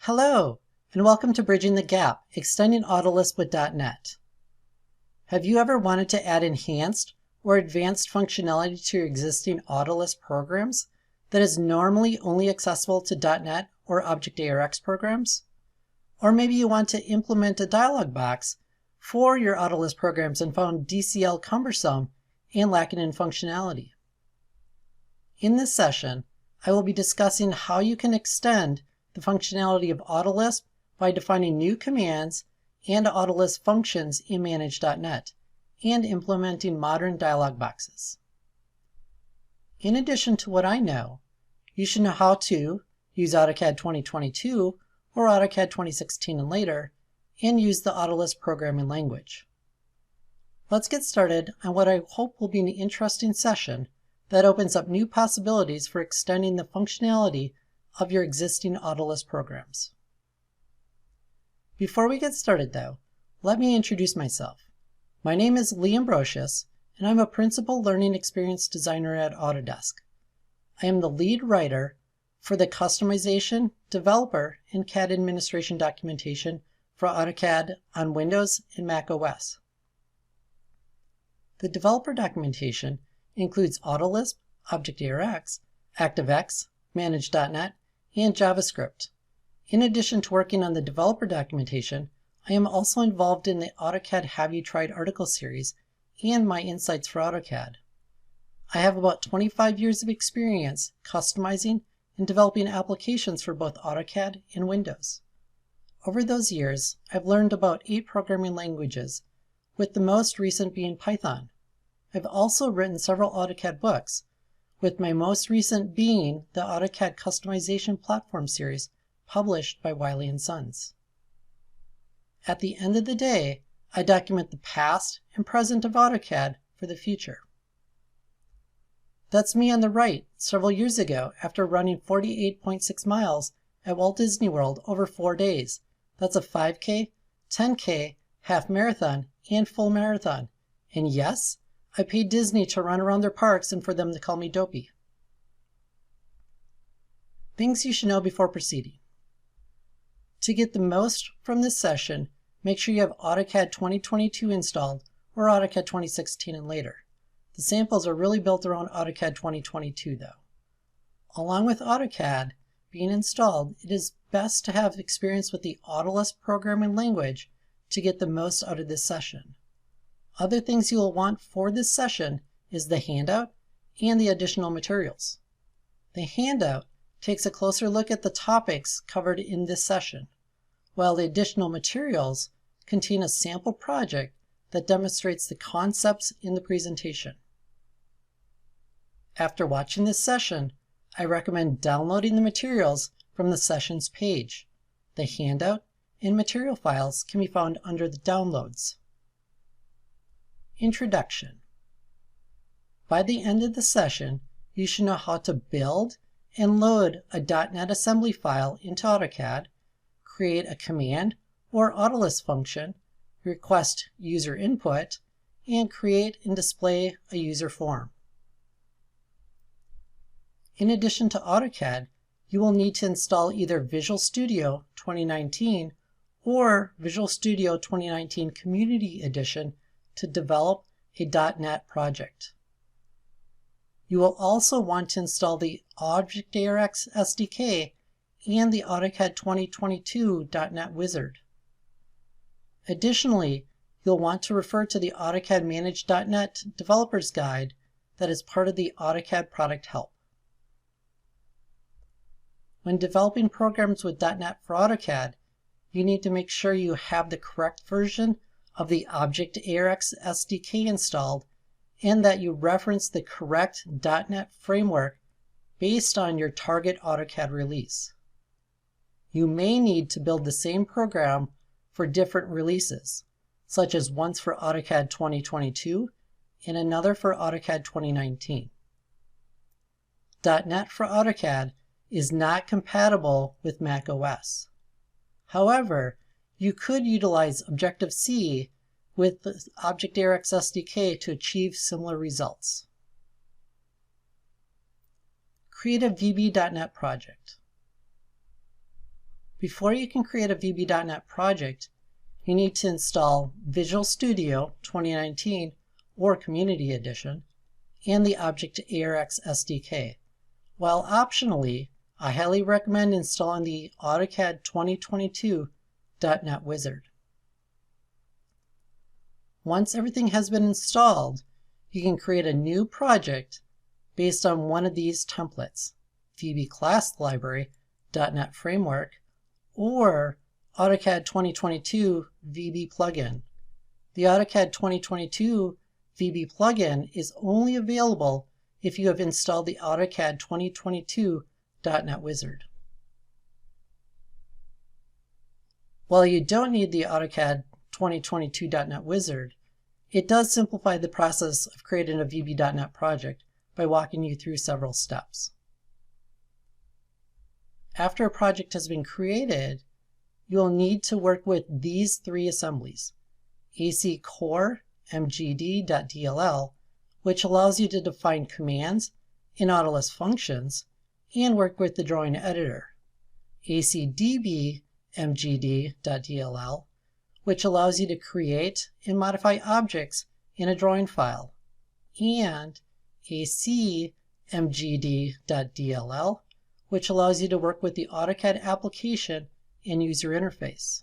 Hello, and welcome to Bridging the Gap, Extending Autolisp with .NET. Have you ever wanted to add enhanced or advanced functionality to your existing Autolisp programs that is normally only accessible to .NET or Object-ARX programs? Or maybe you want to implement a dialog box for your Autolisp programs and found DCL cumbersome and lacking in functionality. In this session, I will be discussing how you can extend the functionality of Autolisp by defining new commands and Autolisp functions in Manage.NET and implementing modern dialog boxes. In addition to what I know, you should know how to use AutoCAD 2022 or AutoCAD 2016 and later, and use the Autolisp programming language. Let's get started on what I hope will be an interesting session that opens up new possibilities for extending the functionality of your existing Autolisp programs. Before we get started though, let me introduce myself. My name is Lee Ambrosius, and I'm a Principal Learning Experience Designer at Autodesk. I am the lead writer for the customization, developer, and CAD administration documentation for AutoCAD on Windows and Mac OS. The developer documentation includes Autolisp, Object-ARX, ActiveX, Manage.NET, and JavaScript. In addition to working on the developer documentation, I am also involved in the AutoCAD Have You Tried article series and my Insights for AutoCAD. I have about 25 years of experience customizing and developing applications for both AutoCAD and Windows. Over those years, I've learned about 8 programming languages, with the most recent being Python. I've also written several AutoCAD books, with my most recent being the AutoCAD Customization Platform series published by Wiley & Sons. At the end of the day, I document the past and present of AutoCAD for the future. That's me on the right several years ago after running 48.6 miles at Walt Disney World over 4 days. That's a 5K, 10K, half marathon, and full marathon. And yes, I paid Disney to run around their parks and for them to call me dopey. Things you should know before proceeding. To get the most from this session, make sure you have AutoCAD 2022 installed or AutoCAD 2016 and later. The samples are really built around AutoCAD 2022 though. Along with AutoCAD being installed, it is best to have experience with the Autolisp programming language to get the most out of this session. Other things you will want for this session is the handout and the additional materials. The handout takes a closer look at the topics covered in this session, while the additional materials contain a sample project that demonstrates the concepts in the presentation. After watching this session, I recommend downloading the materials from the sessions page. The handout and material files can be found under the Downloads. Introduction. By the end of the session, you should know how to build and load a .NET assembly file into AutoCAD, create a command or Autolisp function, request user input, and create and display a user form. In addition to AutoCAD, you will need to install either Visual Studio 2019 or Visual Studio 2019 Community Edition to develop a .NET project. You will also want to install the Object-ARX SDK and the AutoCAD 2022 .NET Wizard. Additionally, you'll want to refer to the AutoCAD Manage.NET Developer's Guide that is part of the AutoCAD Product Help. When developing programs with .NET for AutoCAD, you need to make sure you have the correct version of the Object-ARX SDK installed and that you reference the correct .NET framework based on your target AutoCAD release. You may need to build the same program for different releases, such as once for AutoCAD 2022 and another for AutoCAD 2019. .NET for AutoCAD is not compatible with Mac OS. However, you could utilize Objective-C with the Object-ARX SDK to achieve similar results. Create a VB.NET project. Before you can create a VB.NET project, you need to install Visual Studio 2019 or Community Edition and the Object-ARX SDK, while optionally, I highly recommend installing the AutoCAD 2022 .NET Wizard. Once everything has been installed, you can create a new project based on one of these templates: VB Class Library, .NET Framework, or AutoCAD 2022 VB Plugin. The AutoCAD 2022 VB Plugin is only available if you have installed the AutoCAD 2022 .NET Wizard. While you don't need the AutoCAD 2022 .NET Wizard, it does simplify the process of creating a VB.NET project by walking you through several steps. After a project has been created, you'll need to work with these three assemblies: AC Core mgd.dll, which allows you to define commands in Autolus functions and work with the drawing editor; ACDB mgd.dll, which allows you to create and modify objects in a drawing file; and ACMGD.dll, which allows you to work with the AutoCAD application and user interface.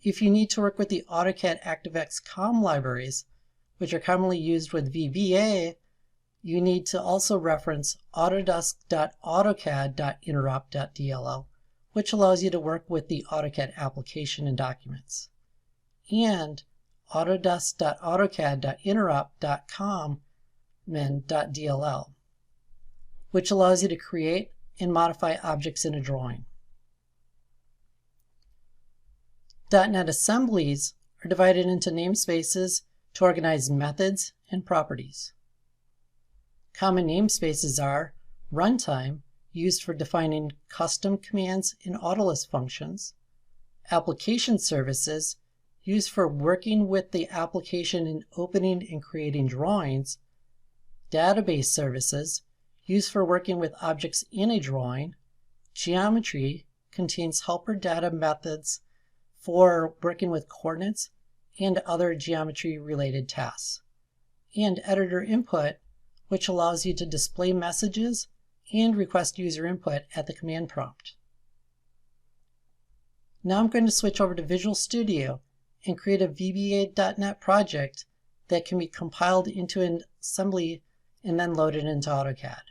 If you need to work with the AutoCAD ActiveX COM libraries, which are commonly used with VBA, you need to also reference autodesk.autocad.interop.dll, which allows you to work with the AutoCAD application and documents, and autodesk.autocad.interop.com.dll, which allows you to create and modify objects in a drawing. .NET assemblies are divided into namespaces to organize methods and properties. Common namespaces are runtime, used for defining custom commands in Autolus functions; application services, used for working with the application in opening and creating drawings; database services, used for working with objects in a drawing; geometry, contains helper data methods for working with coordinates and other geometry-related tasks; and editor input, which allows you to display messages and request user input at the command prompt. Now I'm going to switch over to Visual Studio and create a VBA.NET project that can be compiled into an assembly and then loaded into AutoCAD.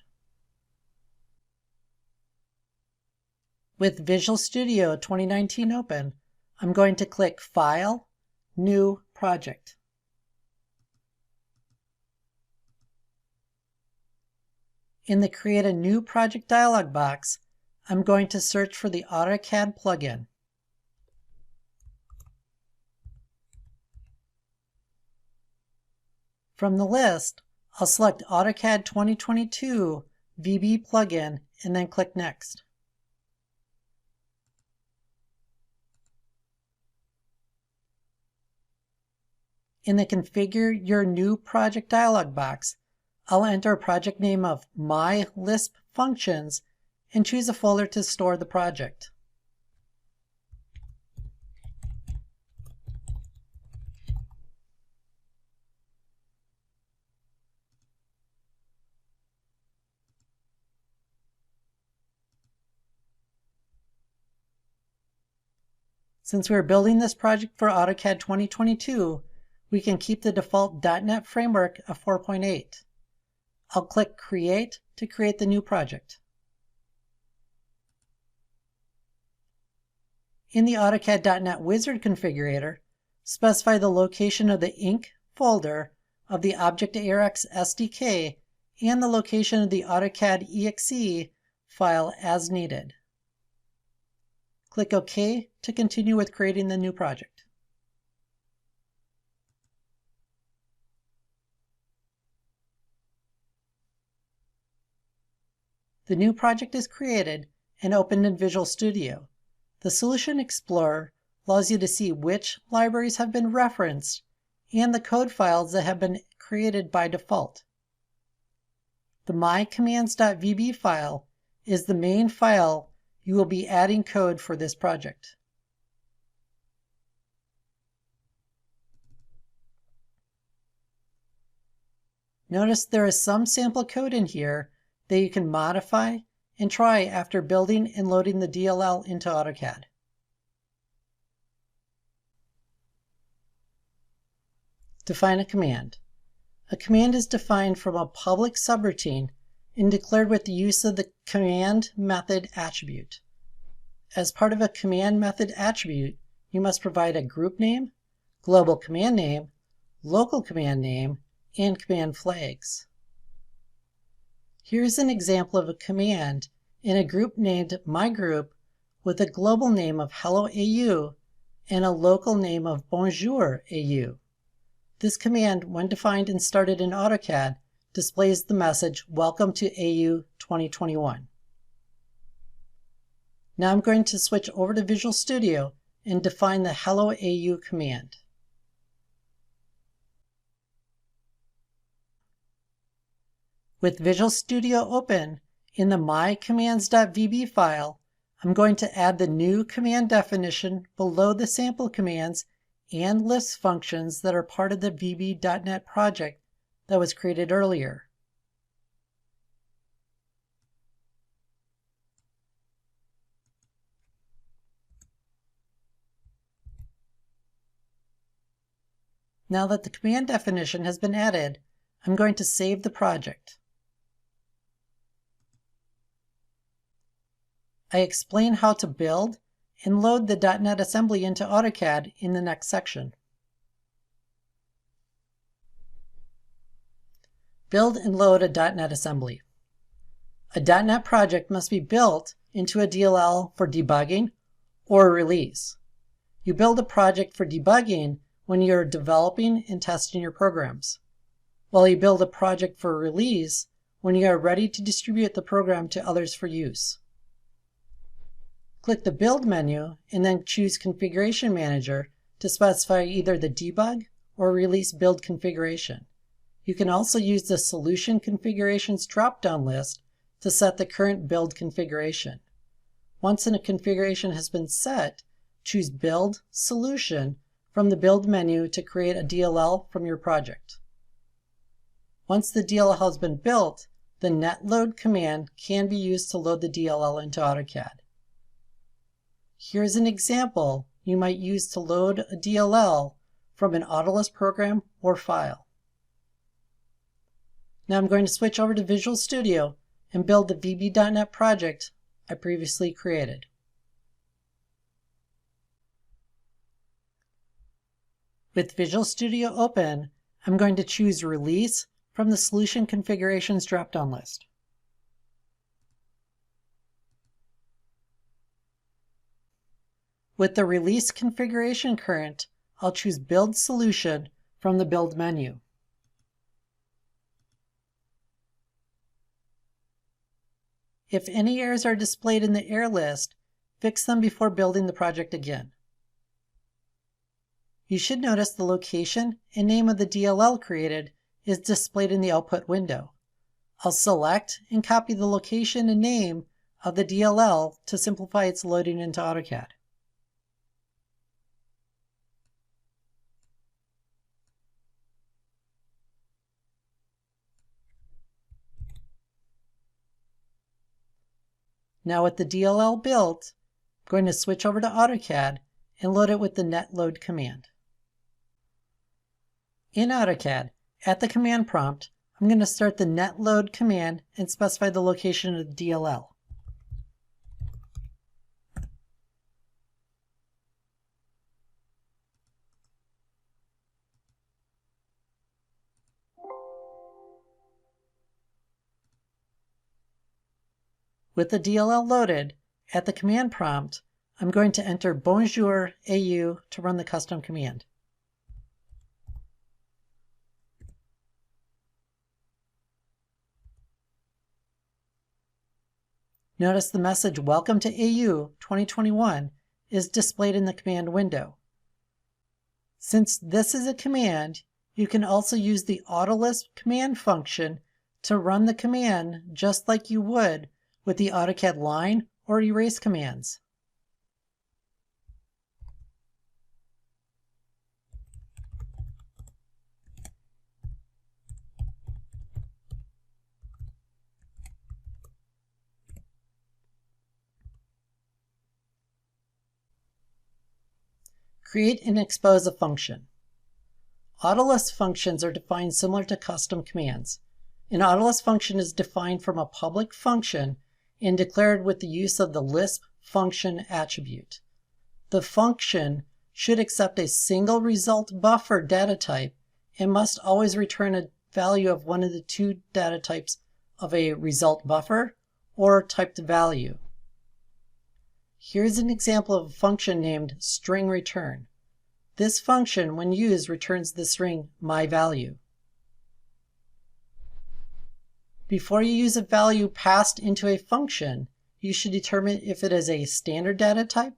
With Visual Studio 2019 open, I'm going to click File, New Project. In the Create a New Project dialog box, I'm going to search for the AutoCAD plugin. From the list, I'll select AutoCAD 2022 VB plugin and then click Next. In the Configure Your New Project dialog box, I'll enter a project name of My Lisp Functions and choose a folder to store the project. Since we're building this project for AutoCAD 2022, we can keep the default .NET Framework of 4.8. I'll click Create to create the new project. In the AutoCAD.NET Wizard configurator, specify the location of the Inc. folder of the Object-ARX SDK and the location of the AutoCAD exe file as needed. Click OK to continue with creating the new project. The new project is created and opened in Visual Studio. The Solution Explorer allows you to see which libraries have been referenced and the code files that have been created by default. The mycommands.vb file is the main file you will be adding code for this project. Notice there is some sample code in here that you can modify and try after building and loading the DLL into AutoCAD. Define a command. A command is defined from a public subroutine and declared with the use of the command method attribute. As part of a command method attribute, you must provide a group name, global command name, local command name, and command flags. Here's an example of a command in a group named mygroup with a global name of Hello AU and a local name of Bonjour AU. This command, when defined and started in AutoCAD, displays the message, Welcome to AU 2021. Now I'm going to switch over to Visual Studio and define the Hello AU command. With Visual Studio open, in the mycommands.vb file, I'm going to add the new command definition below the sample commands and list functions that are part of the VB.NET project that was created earlier. Now that the command definition has been added, I'm going to save the project. I explain how to build and load the .NET assembly into AutoCAD in the next section. Build and load a .NET assembly. A .NET project must be built into a DLL for debugging or release. You build a project for debugging when you're developing and testing your programs, while you build a project for release when you are ready to distribute the program to others for use. Click the Build menu and then choose Configuration Manager to specify either the debug or release build configuration. You can also use the Solution Configurations drop-down list to set the current build configuration. Once a configuration has been set, choose Build Solution from the Build menu to create a DLL from your project. Once the DLL has been built, the netload command can be used to load the DLL into AutoCAD. Here's an example you might use to load a DLL from an Autolus program or file. Now I'm going to switch over to Visual Studio and build the VB.NET project I previously created. With Visual Studio open, I'm going to choose Release from the Solution Configurations drop-down list. With the Release configuration current, I'll choose Build Solution from the Build menu. If any errors are displayed in the error list, fix them before building the project again. You should notice the location and name of the DLL created is displayed in the output window. I'll select and copy the location and name of the DLL to simplify its loading into AutoCAD. Now with the DLL built, I'm going to switch over to AutoCAD and load it with the netload command. In AutoCAD, at the command prompt, I'm going to start the netload command and specify the location of the DLL. With the DLL loaded, at the command prompt, I'm going to enter Bonjour AU to run the custom command. Notice the message Welcome to AU 2021 is displayed in the command window. Since this is a command, you can also use the Autolus command function to run the command just like you would with the AutoCAD line or erase commands. Create and expose a function. Autolist functions are defined similar to custom commands. An Autolist function is defined from a public function and declared with the use of the Lisp function attribute. The function should accept a single result buffer data type and must always return a value of one of the two data types of a result buffer or typed value. Here's an example of a function named string_return. This function, when used, returns the string myValue. Before you use a value passed into a function, you should determine if it is a standard data type,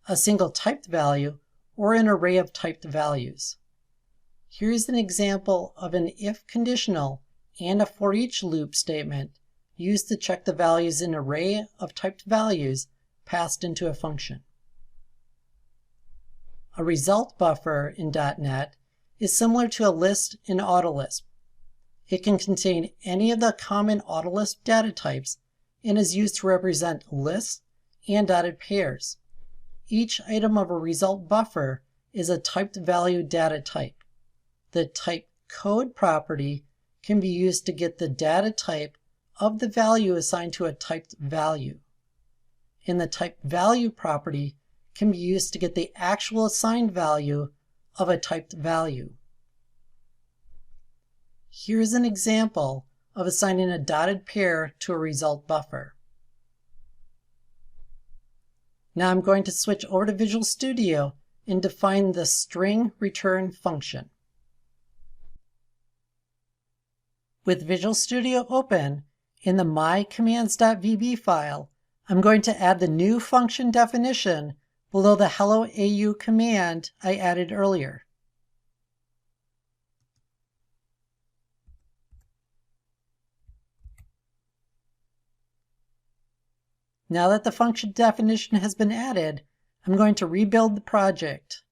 a single typed value, or an array of typed values. Here's an example of an if conditional and a for each loop statement used to check the values in an array of typed values passed into a function. A result buffer in .NET is similar to a list in Autolisp. It can contain any of the common Autolisp data types and is used to represent lists and dotted pairs. Each item of a result buffer is a typed value data type. The type code property can be used to get the data type of the value assigned to a typed value. And the type value property can be used to get the actual assigned value of a typed value. Here's an example of assigning a dotted pair to a result buffer. Now I'm going to switch over to Visual Studio and define the string_return function. With Visual Studio open, in the mycommands.vb file, I'm going to add the new function definition below the hello AU command I added earlier. Now that the function definition has been added, I'm going to rebuild the project.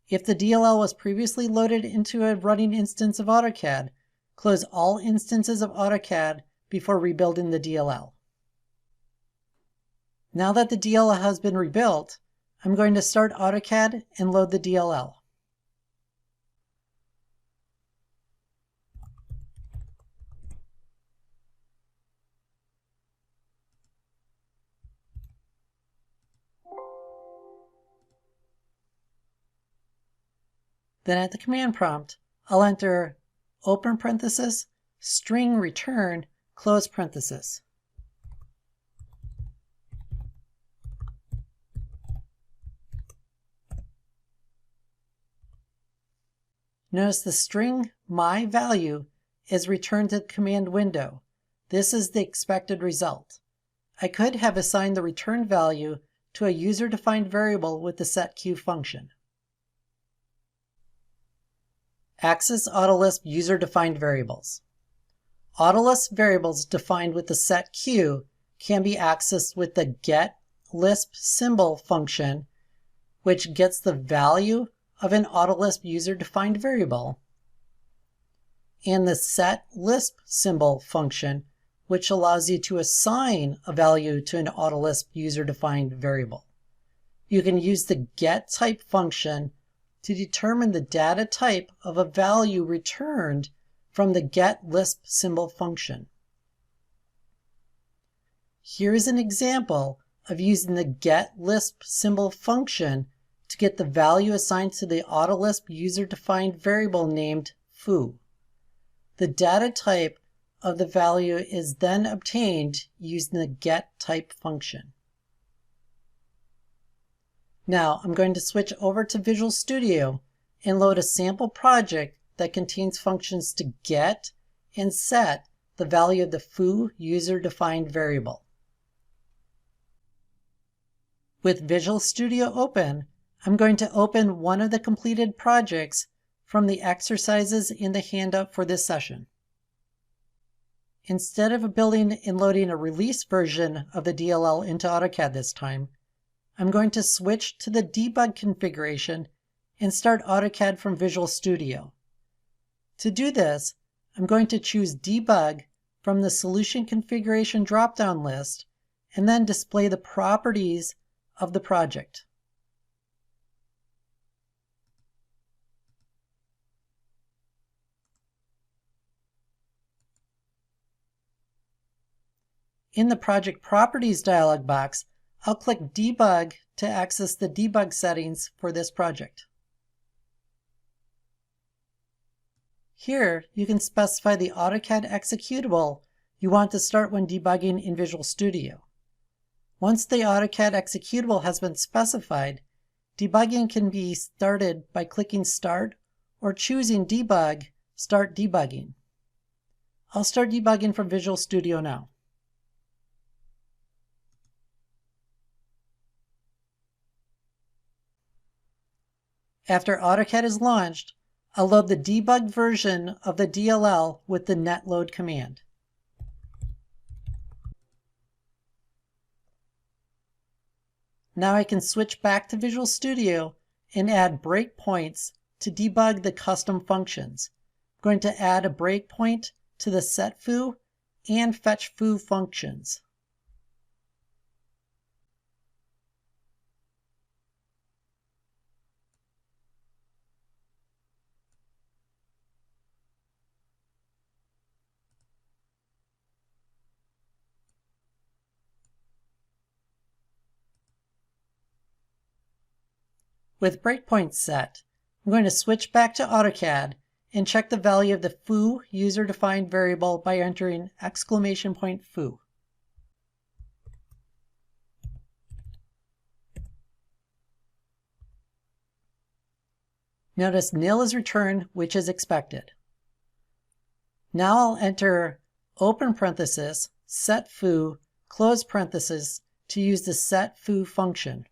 If the DLL was previously loaded into a running instance of AutoCAD, close all instances of AutoCAD before rebuilding the DLL. Now that the DLL has been rebuilt, I'm going to start AutoCAD and load the DLL. Then at the command prompt, I'll enter open parenthesis, string_return, close parenthesis. Notice the string myValue is returned to the command window. This is the expected result. I could have assigned the return value to a user-defined variable with the setQ function. Access Autolisp user-defined variables. Autolisp variables defined with the setQ can be accessed with the getLispSymbol function, which gets the value of an Autolisp user-defined variable, and the setLispSymbol function, which allows you to assign a value to an Autolisp user-defined variable. You can use the getType function to determine the data type of a value returned from the getLispSymbol function. Here is an example of using the getLispSymbol function to get the value assigned to the Autolisp user-defined variable named foo. The data type of the value is then obtained using the getType function. Now I'm going to switch over to Visual Studio and load a sample project that contains functions to get and set the value of the foo user-defined variable. With Visual Studio open, I'm going to open one of the completed projects from the exercises in the handout for this session. Instead of building and loading a release version of the DLL into AutoCAD this time, I'm going to switch to the debug configuration and start AutoCAD from Visual Studio. To do this, I'm going to choose Debug from the Solution Configuration drop-down list and then display the properties of the project. In the Project Properties dialog box, I'll click Debug to access the debug settings for this project. Here, you can specify the AutoCAD executable you want to start when debugging in Visual Studio. Once the AutoCAD executable has been specified, debugging can be started by clicking Start or choosing Debug, Start Debugging. I'll start debugging from Visual Studio now. After AutoCAD is launched, I'll load the debugged version of the DLL with the netload command. Now I can switch back to Visual Studio and add breakpoints to debug the custom functions. I'm going to add a breakpoint to the setFoo and fetchFoo functions. With breakpoints set, I'm going to switch back to AutoCAD and check the value of the foo user-defined variable by entering !foo. Notice nil is returned, which is expected. Now I'll enter open parenthesis, setFoo, close parenthesis to use the setFoo function.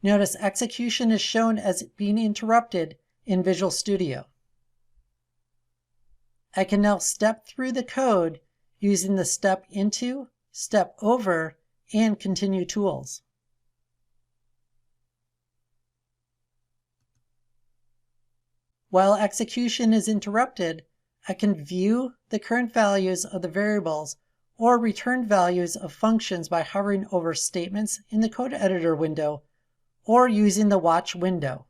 Notice execution is shown as being interrupted in Visual Studio. I can now step through the code using the Step Into, Step Over, and Continue tools. While execution is interrupted, I can view the current values of the variables or return values of functions by hovering over statements in the code editor window or using the watch window.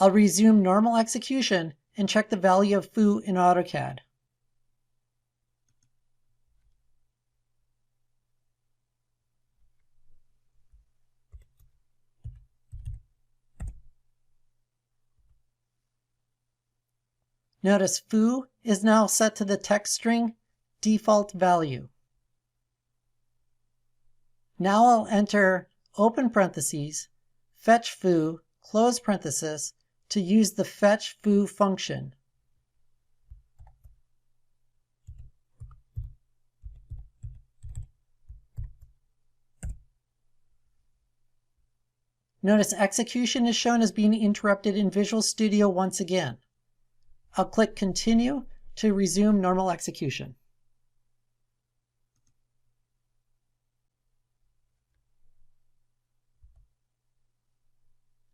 I'll resume normal execution and check the value of foo in AutoCAD. Notice foo is now set to the text string default value. Now I'll enter open parentheses, fetchFoo, close parenthesis, to use the fetchFoo function. Notice execution is shown as being interrupted in Visual Studio once again. I'll click Continue to resume normal execution.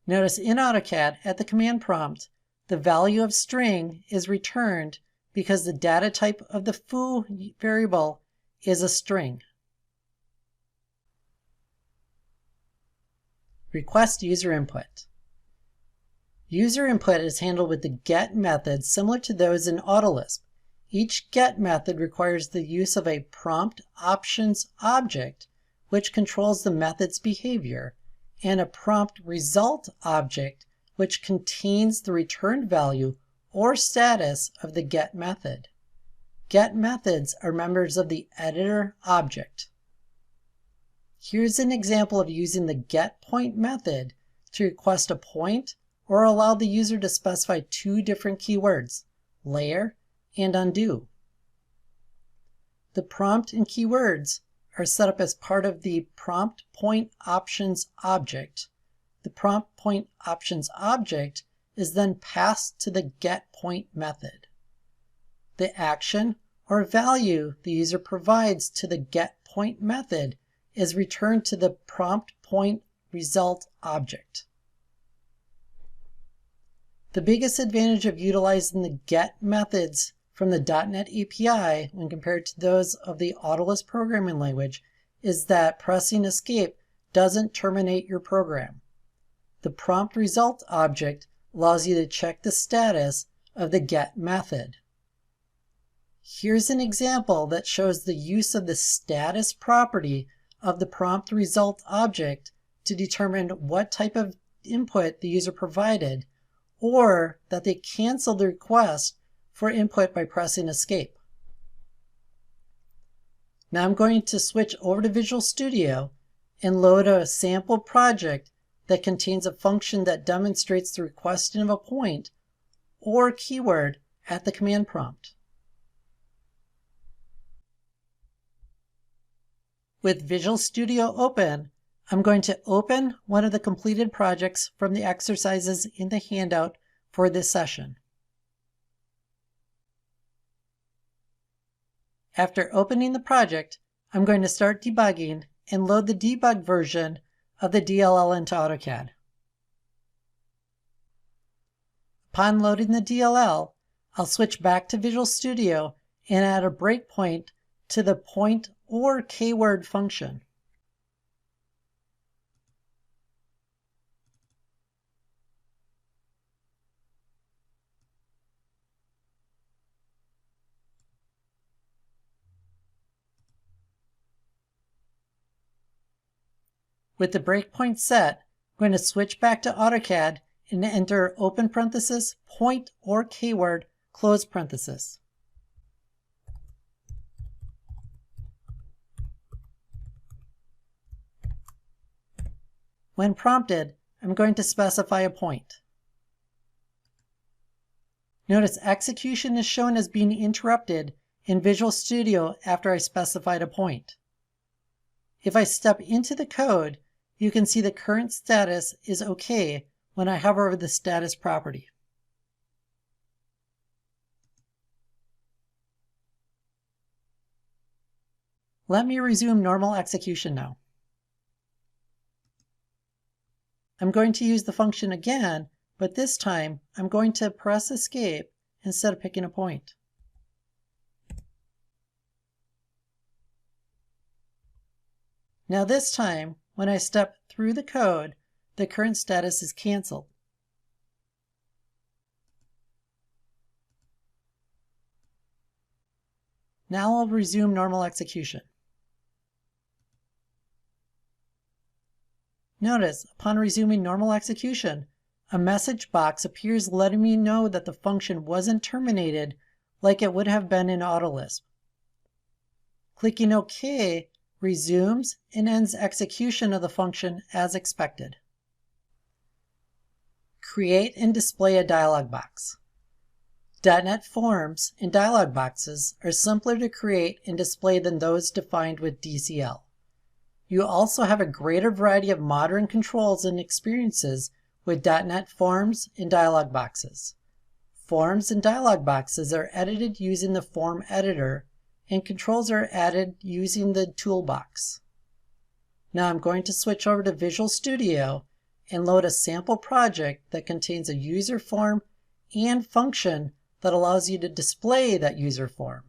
Notice in AutoCAD at the command prompt, the value of string is returned because the data type of the foo variable is a string. Request user input. User input is handled with the get method similar to those in Autolisp. Each get method requires the use of a prompt options object, which controls the method's behavior, and a prompt result object, which contains the returned value or status of the get method. Get methods are members of the editor object. Here's an example of using the getPoint method to request a point or allow the user to specify two different keywords, layer and undo. The prompt and keywords are set up as part of the prompt point options object. The prompt point options object is then passed to the getPoint method. The action or value the user provides to the getPoint method is returned to the prompt point result object. The biggest advantage of utilizing the get methods from the .NET API when compared to those of the Autolus programming language is that pressing escape doesn't terminate your program. The prompt result object allows you to check the status of the get method. Here's an example that shows the use of the status property of the prompt result object to determine what type of input the user provided, or that they canceled the request for input by pressing escape. Now I'm going to switch over to Visual Studio and load a sample project that contains a function that demonstrates the requesting of a point or keyword at the command prompt. With Visual Studio open, I'm going to open one of the completed projects from the exercises in the handout for this session. After opening the project, I'm going to start debugging and load the debug version of the DLL into AutoCAD. Upon loading the DLL, I'll switch back to Visual Studio and add a breakpoint to the point or keyword function. With the breakpoint set, I'm going to switch back to AutoCAD and enter open parenthesis, point or keyword, close parenthesis. When prompted, I'm going to specify a point. Notice execution is shown as being interrupted in Visual Studio after I specified a point. If I step into the code, you can see the current status is OK when I hover over the status property. Let me resume normal execution now. I'm going to use the function again, but this time I'm going to press escape instead of picking a point. Now this time, when I step through the code, the current status is canceled. Now I'll resume normal execution. Notice, upon resuming normal execution, a message box appears letting me know that the function wasn't terminated like it would have been in Autolisp. Clicking OK resumes and ends execution of the function as expected. Create and display a dialog box. .NET Forms and dialog boxes are simpler to create and display than those defined with DCL. You also have a greater variety of modern controls and experiences with .NET Forms and dialog boxes. Forms and dialog boxes are edited using the form editor, and controls are added using the toolbox. Now I'm going to switch over to Visual Studio and load a sample project that contains a user form and function that allows you to display that user form.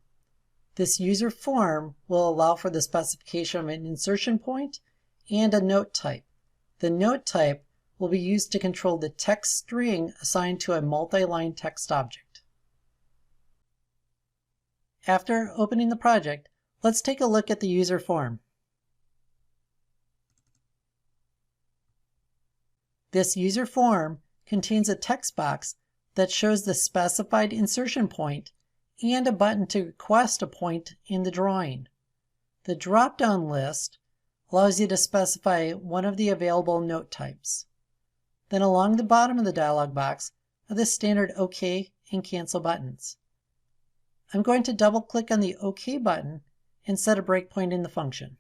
This user form will allow for the specification of an insertion point and a note type. The note type will be used to control the text string assigned to a multi-line text object. After opening the project, let's take a look at the user form. This user form contains a text box that shows the specified insertion point and a button to request a point in the drawing. The drop-down list allows you to specify one of the available note types. Then along the bottom of the dialog box are the standard OK and Cancel buttons. I'm going to double click on the OK button and set a breakpoint in the function.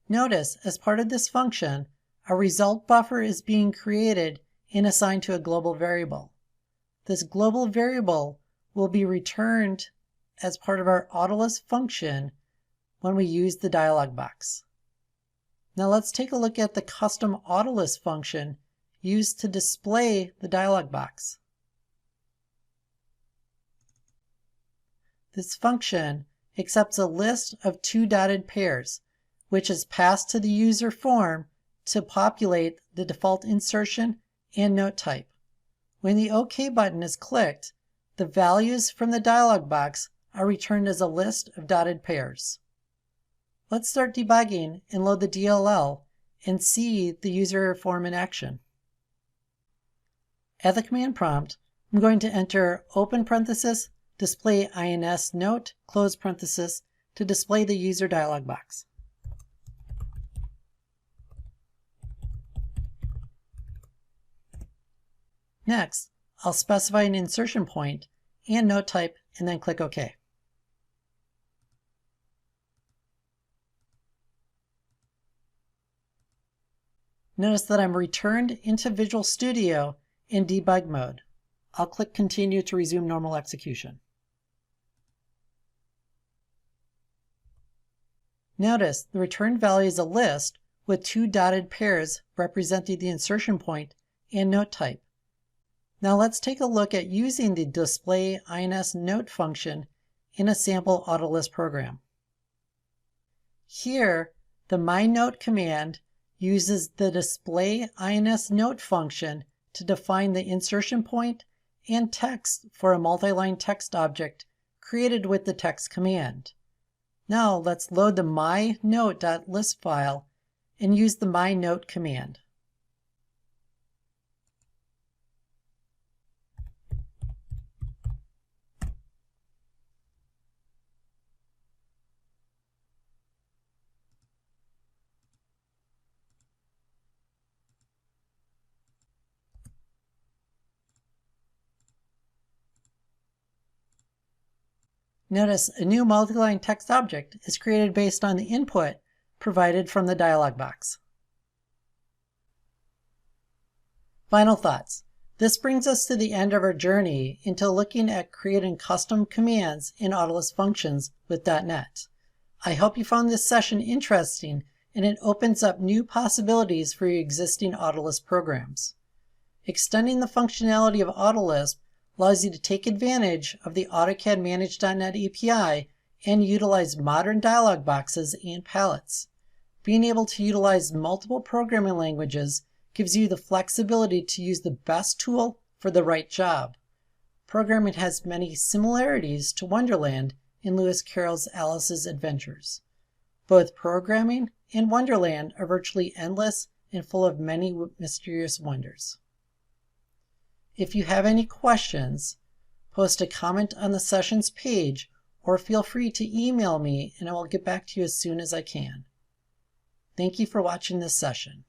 Notice, as part of this function, a result buffer is being created and assigned to a global variable. This global variable will be returned as part of our Autolus function when we use the dialog box. Now let's take a look at the custom Autolus function used to display the dialog box. This function accepts a list of two dotted pairs, which is passed to the user form to populate the default insertion and note type. When the OK button is clicked, the values from the dialog box are returned as a list of dotted pairs. Let's start debugging and load the DLL and see the user form in action. At the command prompt, I'm going to enter open parenthesis, display INS note, close parenthesis to display the user dialog box. Next, I'll specify an insertion point and note type and then click OK. Notice that I'm returned into Visual Studio in debug mode. I'll click Continue to resume normal execution. Notice the returned value is a list with two dotted pairs representing the insertion point and note type. Now let's take a look at using the display INS note function in a sample Autolus program. Here, the myNote command uses the display INS note function to define the insertion point and text for a multi-line text object created with the text command. Now let's load the myNote.list file and use the myNote command. Notice a new multi-line text object is created based on the input provided from the dialog box. Final thoughts. This brings us to the end of our journey into looking at creating custom commands in Autolus functions with .NET. I hope you found this session interesting and it opens up new possibilities for your existing Autolus programs. Extending the functionality of Autolus allows you to take advantage of the AutoCAD Manage.NET API and utilize modern dialog boxes and palettes. Being able to utilize multiple programming languages gives you the flexibility to use the best tool for the right job. Programming has many similarities to Wonderland in Lewis Carroll's Alice's Adventures. Both programming and Wonderland are virtually endless and full of many mysterious wonders. If you have any questions, post a comment on the sessions page or feel free to email me and I will get back to you as soon as I can. Thank you for watching this session.